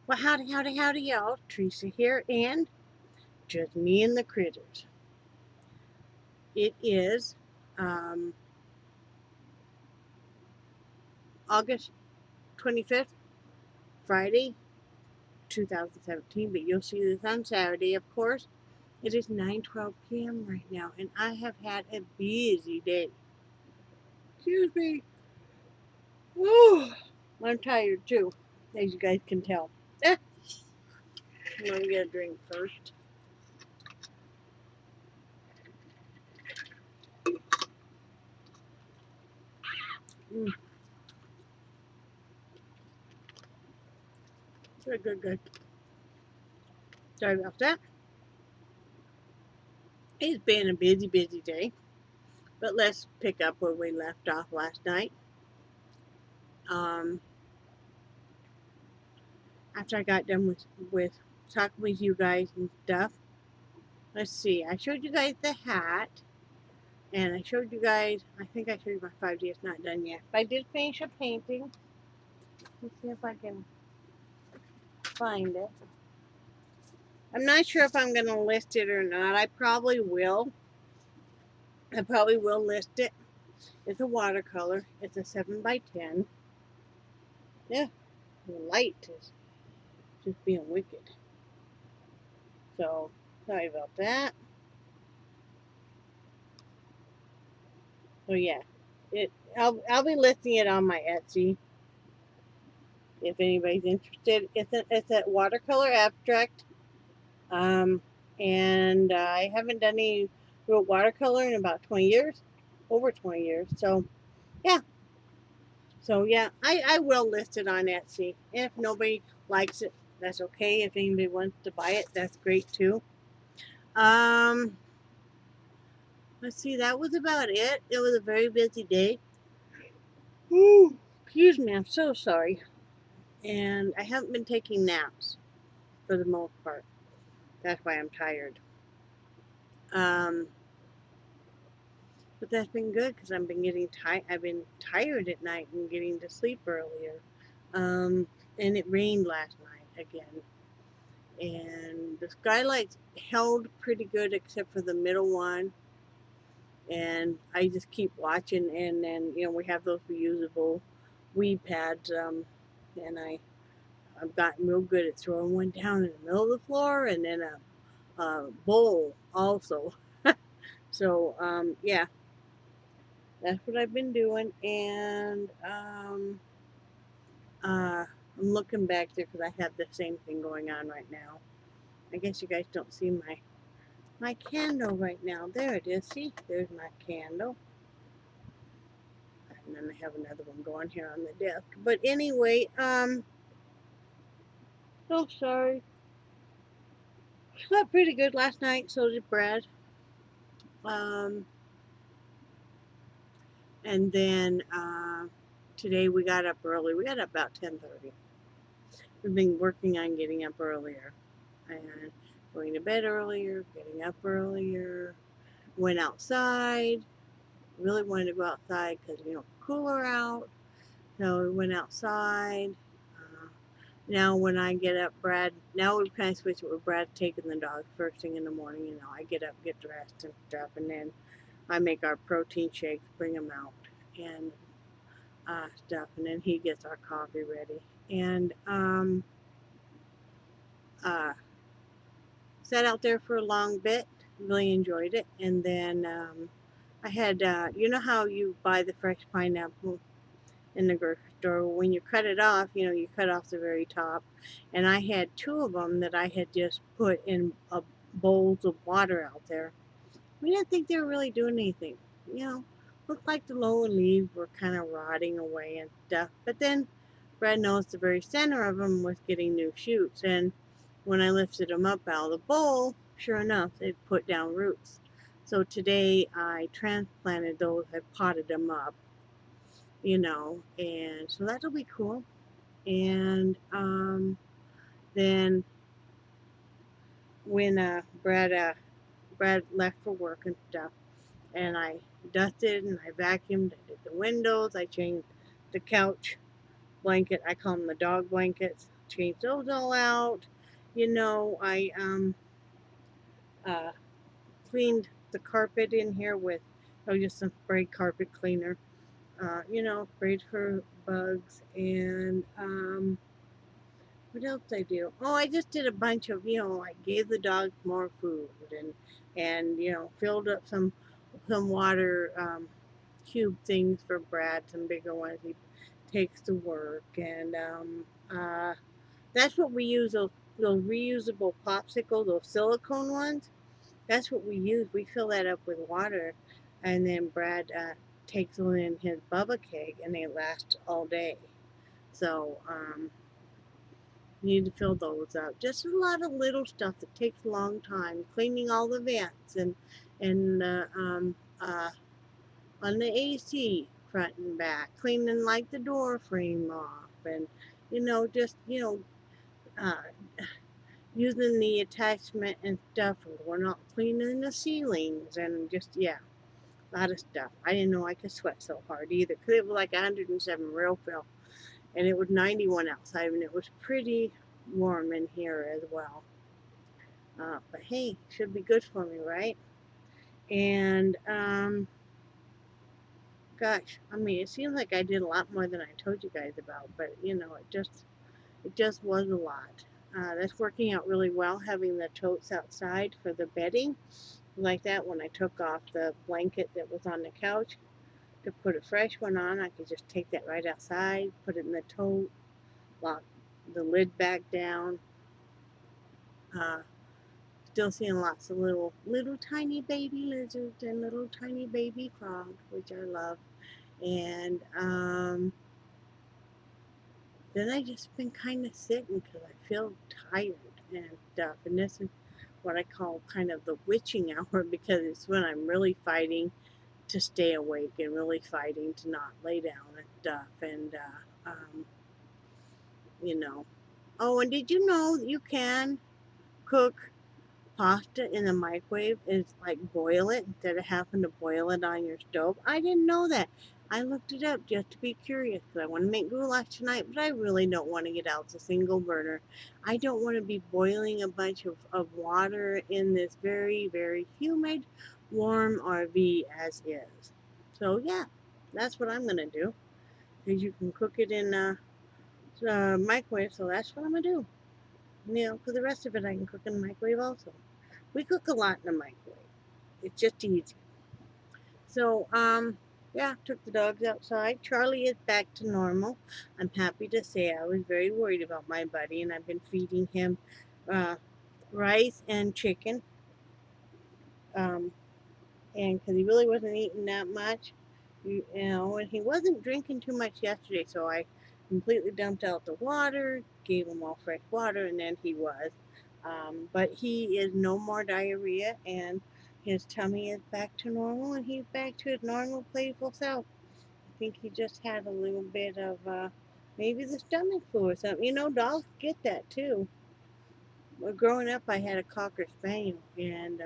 Well, howdy, howdy, howdy, y'all. Teresa here, and just me and the critters. It is um, August 25th, Friday, 2017, but you'll see this on Saturday, of course. It is 9:12 p.m. right now, and I have had a busy day. Excuse me. Whew. I'm tired too, as you guys can tell. Let me get a drink first. Mm, good, good, good. Sorry about that. It's been a busy, busy day. But let's pick up where we left off last night. Um, After I got done with talking with you guys and stuff, let's see. I showed you guys the hat, and I showed you guys. I think I showed you my 5D. It's not done yet, but I did finish a painting. Let's see if I can find it. I'm not sure if I'm going to list it or not. I probably will. I probably will list it. It's a watercolor. It's a 7x10. Yeah, the light is just being wicked. So sorry about that. So yeah, I'll be listing it on my Etsy if anybody's interested. It's a watercolor abstract, um, and I haven't done any real watercolor in about 20 years, over 20 years. So yeah, I will list it on Etsy. And if nobody likes it, that's okay. If anybody wants to buy it, that's great too. Um, let's see, that was about it. It was a very busy day. Ooh, excuse me, I'm so sorry. And I haven't been taking naps for the most part. That's why I'm tired. Um, but that's been good because I've been getting tired. I've been tired at night and getting to sleep earlier. Um, and it rained last night again. And the skylights held pretty good except for the middle one. And I just keep watching. And then we have those reusable weed pads. I've gotten real good at throwing one down in the middle of the floor and then a bowl also. So yeah, that's what I've been doing, and I'm looking back there because I have the same thing going on right now. I guess you guys don't see my candle right now. There it is. See, there's my candle, and then I have another one going here on the desk. But anyway, oh sorry, slept pretty good last night. So did Brad. Um, and then today we got up early. We got up about 10:30. We've been working on getting up earlier and going to bed earlier, getting up earlier. Went outside. Really wanted to go outside because cooler out. So we went outside. Uh, Now when I get up, now we've kind of switched it with Brad taking the dog first thing in the morning. I get up, get dressed and stuff, and then I make our protein shakes, bring them out, and stuff, and then he gets our coffee ready. And uh, sat out there for a long bit, really enjoyed it. And then I had, you know how you buy the fresh pineapple in the grocery store? When you cut it off, you cut off the very top. And I had two of them that I had just put in bowls of water out there. We didn't think they were really doing anything. Looked like the lower leaves were kind of rotting away and stuff. But then Brad noticed the very center of them was getting new shoots. And when I lifted them up out of the bowl, sure enough, they'd put down roots. So today I transplanted those. I potted them up, and so that'll be cool. And then when Brad left for work and stuff, and I dusted and I vacuumed. I did the windows. I changed the couch blanket. I call them the dog blankets changed those all out. You know, I uh, cleaned the carpet in here with just some spray carpet cleaner. You know, sprayed for bugs and what else I do? Oh, I just did a bunch of, you know, I gave the dogs more food and you know, filled up some water cube things for Brad, some bigger ones he takes to work, and that's what we use those reusable popsicles, those silicone ones. That's what we use. We fill that up with water, and then Brad takes them in his Bubba keg, and they last all day. So need to fill those up. Just a lot of little stuff that takes a long time. Cleaning all the vents and on the AC front and back. Cleaning like the door frame off and you know just you know using the attachment and stuff. We're not cleaning the ceilings and just yeah. A lot of stuff. I didn't know I could sweat so hard either because it was like 107 real feel and it was 91 outside and it was pretty warm in here as well. But hey, should be good for me, right? And gosh, I mean, it seems like I did a lot more than I told you guys about, but you know, it just was a lot. That's working out really well, having the totes outside for the bedding, like that. When I took off the blanket that was on the couch to put a fresh one on, I could just take that right outside, put it in the tote, lock the lid back down. Uh, Still seeing lots of little tiny baby lizards and little tiny baby frogs, which I love. And then I just been kind of sitting because I feel tired and stuff. And this is what I call kind of the witching hour because it's when I'm really fighting to stay awake and really fighting to not lay down and stuff. And you know. Oh, and did you know that you can cook pasta in the microwave is like boil it instead of having to boil it on your stove? I didn't know that. I looked it up just to be curious because I want to make goulash tonight, but I really don't want to get out the single burner. I don't want to be boiling a bunch of water in this very, very humid, warm RV as is. So, yeah, that's what I'm going to do because you can cook it in microwave, so that's what I'm going to do. You know, for the rest of it, I can cook in the microwave also. We cook a lot in the microwave. It's just easy. So, yeah, took the dogs outside. Charlie is back to normal. I'm happy to say I was very worried about my buddy, and I've been feeding him uh, rice and chicken. Um, and because he really wasn't eating that much, you know, and he wasn't drinking too much yesterday, so I completely dumped out the water, gave him all fresh water, and then he was. But he is no more diarrhea, and his tummy is back to normal, and he's back to his normal, playful self. I think he just had a little bit of maybe the stomach flu or something. You know, dogs get that too. Well, growing up, I had a Cocker Spaniel, and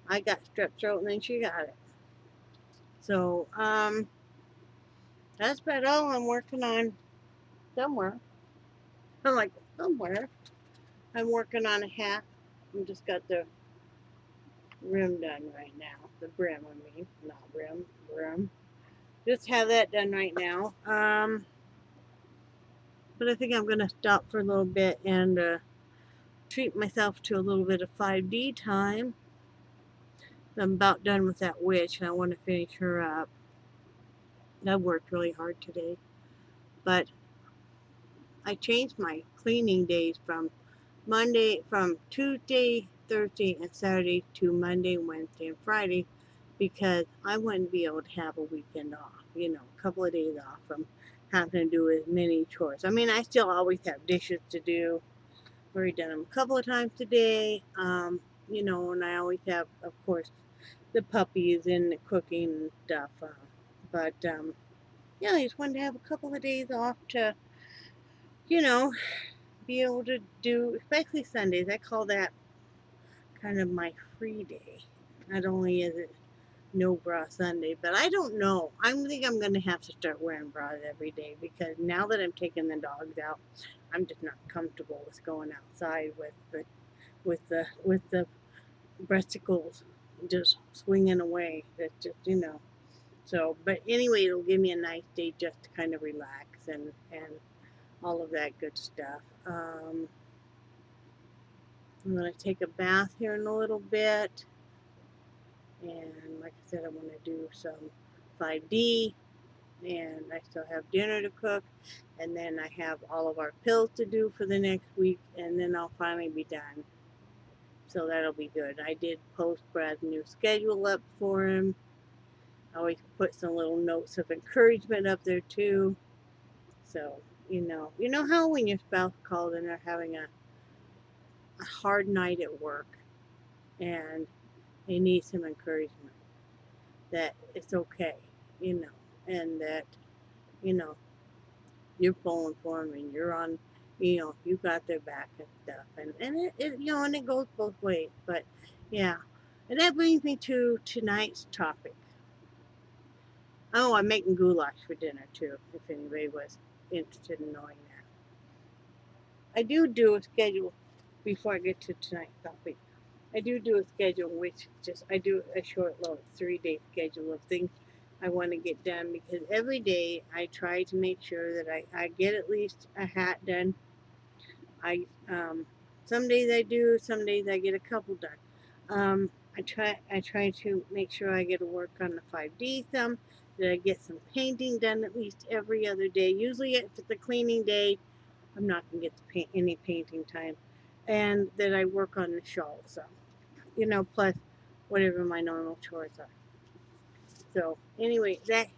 I got strep throat, and then she got it. So, that's about all I'm working on somewhere. I'm like, somewhere. I'm working on a hat. I just got the rim done right now. The brim, I mean, not rim, brim. Just have that done right now. But I think I'm gonna stop for a little bit and treat myself to a little bit of 5D time. I'm about done with that witch, and I want to finish her up. I worked really hard today, but I changed my cleaning days from Tuesday, Thursday, and Saturday to Monday, Wednesday, and Friday because I wouldn't be able to have a weekend off, you know, a couple of days off from having to do as many chores. I mean, I still always have dishes to do. I've already done them a couple of times today, you know, and I always have, of course, the puppies and the cooking and stuff. But yeah, I just wanted to have a couple of days off to, you know, be able to do, especially Sundays. I call that kind of my free day. Not only is it no bra Sunday, but I don't know. I think I'm gonna have to start wearing bras every day because now that I'm taking the dogs out, I'm just not comfortable with going outside with the breasticles just swinging away. That's just So, but anyway, it'll give me a nice day just to kind of relax and all of that good stuff. I'm gonna take a bath here in a little bit, and like I said, I want to do some 5D, and I still have dinner to cook, and then I have all of our pills to do for the next week, and then I'll finally be done. So that'll be good. I did post Brad's new schedule up for him. I always put some little notes of encouragement up there too. So, you know how when your spouse calls and they're having a hard night at work and they need some encouragement, that it's okay, you know, and that, you know, you're pulling for them and you're on, you got their back and stuff. And it goes both ways. But yeah. And that brings me to tonight's topic. Oh, I'm making goulash for dinner too, if anybody was interested in knowing that. I do a schedule before I get to tonight's topic. I do a schedule, which just I do a short little 3-day schedule of things I want to get done because every day I try to make sure that I get at least a hat done. I Some days I do, some days I get a couple done. I try to make sure I get to work on the 5D some, that I get some painting done at least every other day. Usually if it's a cleaning day, I'm not gonna get to paint any painting time, and that I work on the shawl some, plus whatever my normal chores are. So anyway, that's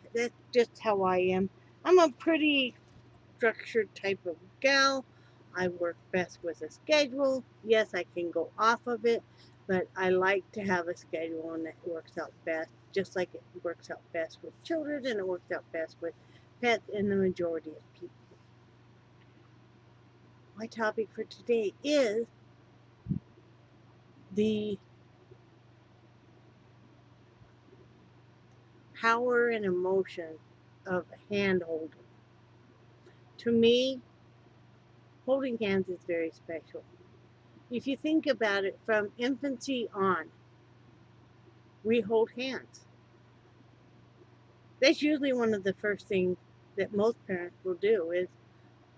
just how I am. I'm a pretty structured type of gal. I work best with a schedule. Yes, I can go off of it, but I like to have a schedule and it works out best, just like it works out best with children and it works out best with pets and the majority of people. My topic for today is the power and emotion of hand holding. To me, holding hands is very special. If you think about it, from infancy on, we hold hands. That's usually one of the first things that most parents will do is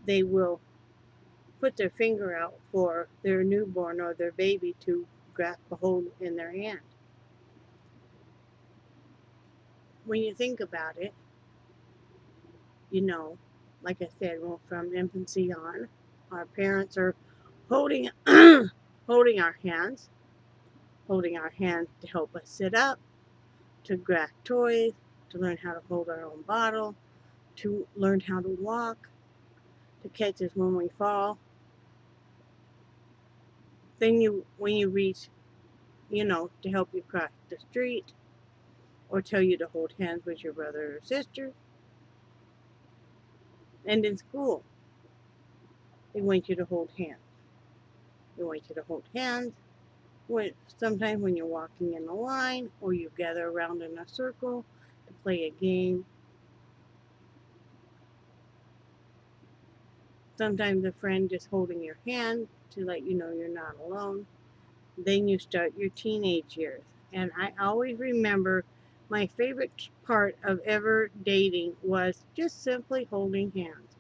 they will put their finger out for their newborn or their baby to grasp a hold in their hand. When you think about it, you know, like I said, well, from infancy on, our parents are holding holding our hands to help us sit up, to grasp toys, to learn how to hold our own bottle, to learn how to walk, to catch us when we fall. Then when you reach, to help you cross the street or tell you to hold hands with your brother or sister. And in school, they want you to hold hands. They want you to hold hands sometimes when you're walking in a line or you gather around in a circle to play a game. Sometimes a friend just holding your hand to let you know you're not alone. Then you start your teenage years. And I always remember my favorite part of ever dating was just simply holding hands.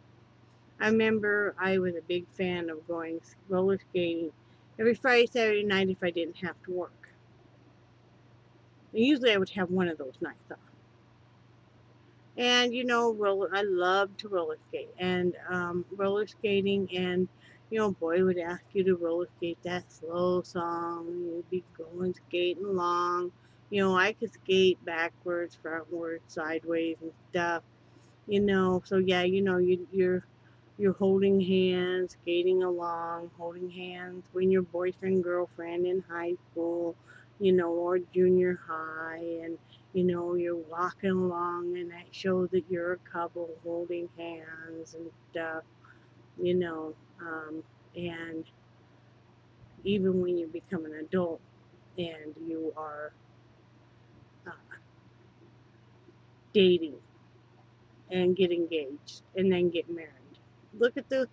I remember I was a big fan of going roller skating every Friday, Saturday night if I didn't have to work. And usually I would have one of those nights off. And I love to roller skate and roller skating, and boy would ask you to roller skate that slow song. You'd be going skating along. I could skate backwards, frontwards, sideways, and stuff. So yeah, you're holding hands, skating along, holding hands when your boyfriend, girlfriend in high school, or junior high, and you're walking along, and that shows that you're a couple holding hands and stuff, you know. And even when you become an adult and you are dating and get engaged and then get married. Look at the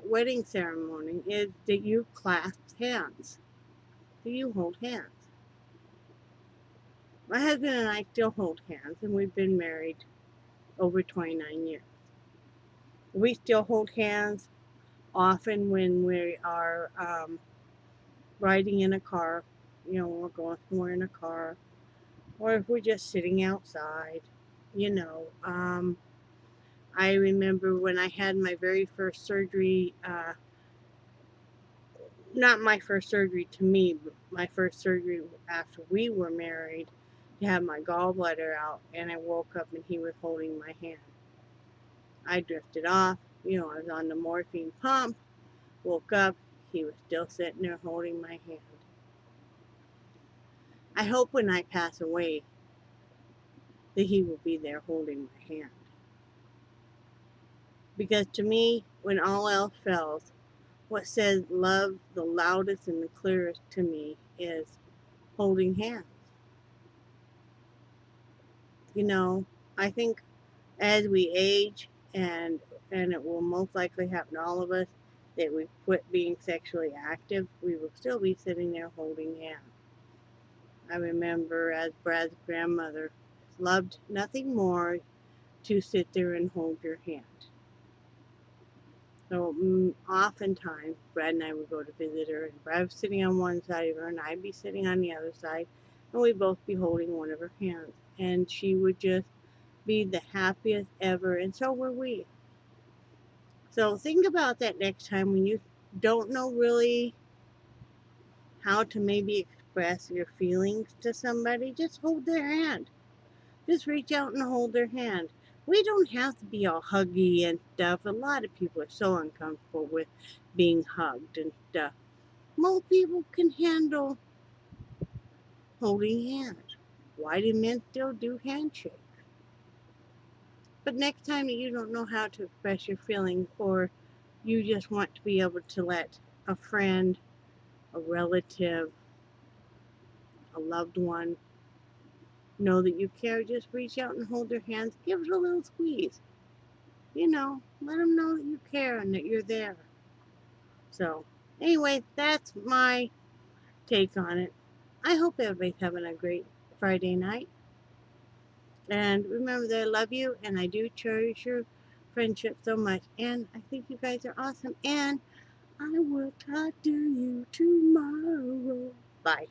wedding ceremony. Is that you clasp hands? Do you hold hands? My husband and I still hold hands, and we've been married over 29 years. We still hold hands often when we are riding in a car, we're going somewhere in a car, or if we're just sitting outside, you know. I remember when I had my very first surgery, not my first surgery to me, but my first surgery after we were married, to have my gallbladder out, and I woke up and he was holding my hand. I drifted off, I was on the morphine pump, woke up, he was still sitting there holding my hand. I hope when I pass away that he will be there holding my hand. Because to me, when all else fails, what says love the loudest and the clearest to me is holding hands. I think as we age, and it will most likely happen to all of us, that we quit being sexually active, we will still be sitting there holding hands. I remember as Brad's grandmother loved nothing more to sit there and hold your hand. So oftentimes Brad and I would go to visit her, and Brad was sitting on one side of her and I'd be sitting on the other side, and we'd both be holding one of her hands, and she would just be the happiest ever, and so were we. So think about that next time when you don't know really how to maybe express your feelings to somebody. Just hold their hand. Just reach out and hold their hand. We don't have to be all huggy and stuff. A lot of people are so uncomfortable with being hugged and stuff. Most people can handle holding hands. Why do men still do handshakes? But next time that you don't know how to express your feelings, or you just want to be able to let a friend, a relative, a loved one know that you care, just reach out and hold their hands. Give it a little squeeze. Let them know that you care and that you're there. So, anyway, that's my take on it. I hope everybody's having a great Friday night. And remember that I love you and I do cherish your friendship so much. And I think you guys are awesome. And I will talk to you tomorrow. Bye.